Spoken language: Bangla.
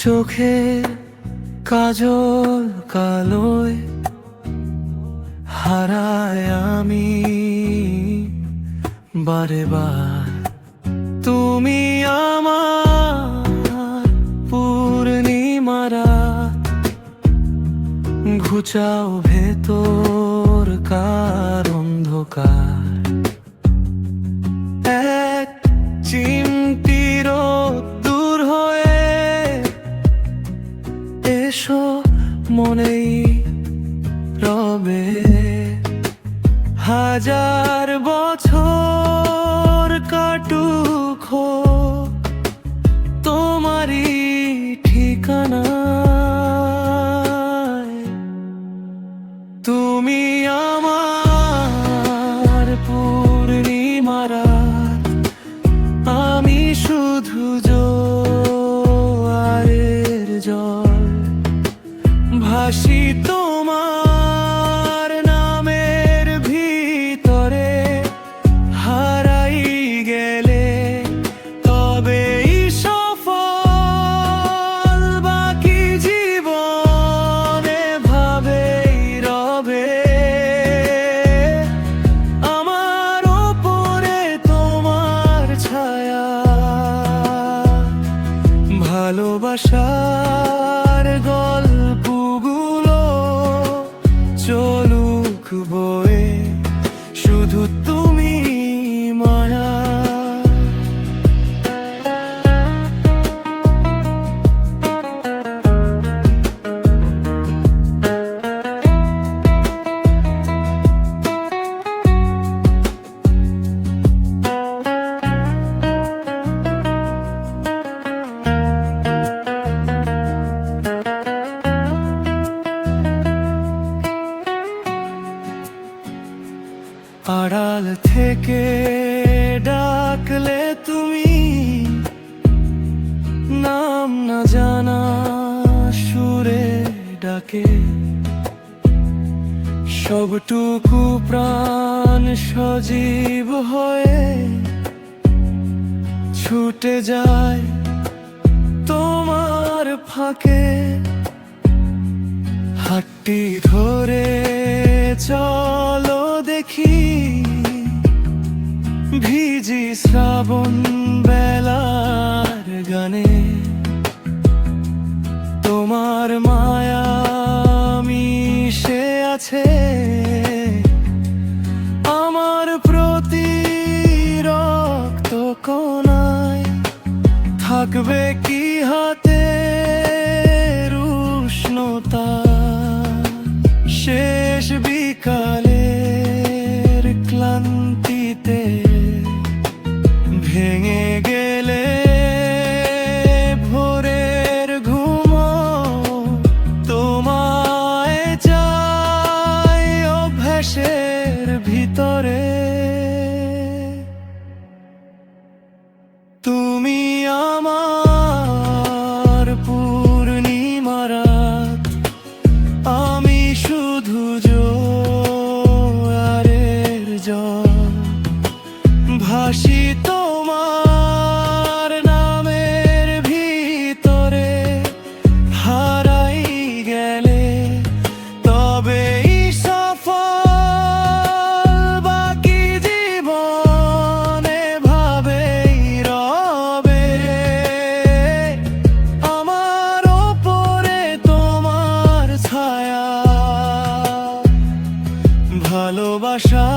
চোখে কাজল কালোয় হারায় আমি বারে বার। তুমি আমার পূর্ণিমা রাত, ঘুচাও ভেতর কার অন্ধকার। এক চিমটি রোদ্দুর হয়ে এসো মনেই রবে, হাজার বছর কাটুক হোক তোমারই ঠিকানায়। তুমি আমার পূর্ণিমা রাত, আমি শুধু জোয়ারের জল, ভাসি তোমার নামের ভিতরে। হারাই গেলে তবেই সফল, বাকি জীবনে ভাবেই রবে আমার ওপরে তোমার ছায়া। ভালোবাসার গল্পগুলো চলুক বয়ে, শুধু তুমি মায়া। আড়াল থেকে ডাকলে তুমি, নাম না জানা সুরে ডাকে। সবটুকু প্রাণ সজীব হয়ে ছুটে যায় তোমার ফাঁকে। হাতটি ধরে চলো দেখি, ভিজি শ্রাবণ বেলার গানে। তোমার মায়া মিশে আছে আমার প্রতি রক্ত কোনায়। থাকবে কি হাতে উষ্ণতা, শেষ বিকালের ক্লান্তিতে ভেঙে গেলে ভোরের ঘুম। তোমায় চাই অভ্যাসের ভিতরে। তুমি আমার পূর্ণিমা রাত, আমি শুধু জোয়ারের জল, ভাসি তোমার নামের ভিতরে। হারাই গেলে তবেই সফল, বাকি জীবনে ভাবেই রবে আমার ওপরে তোমার ছায়া। ভালোবাসা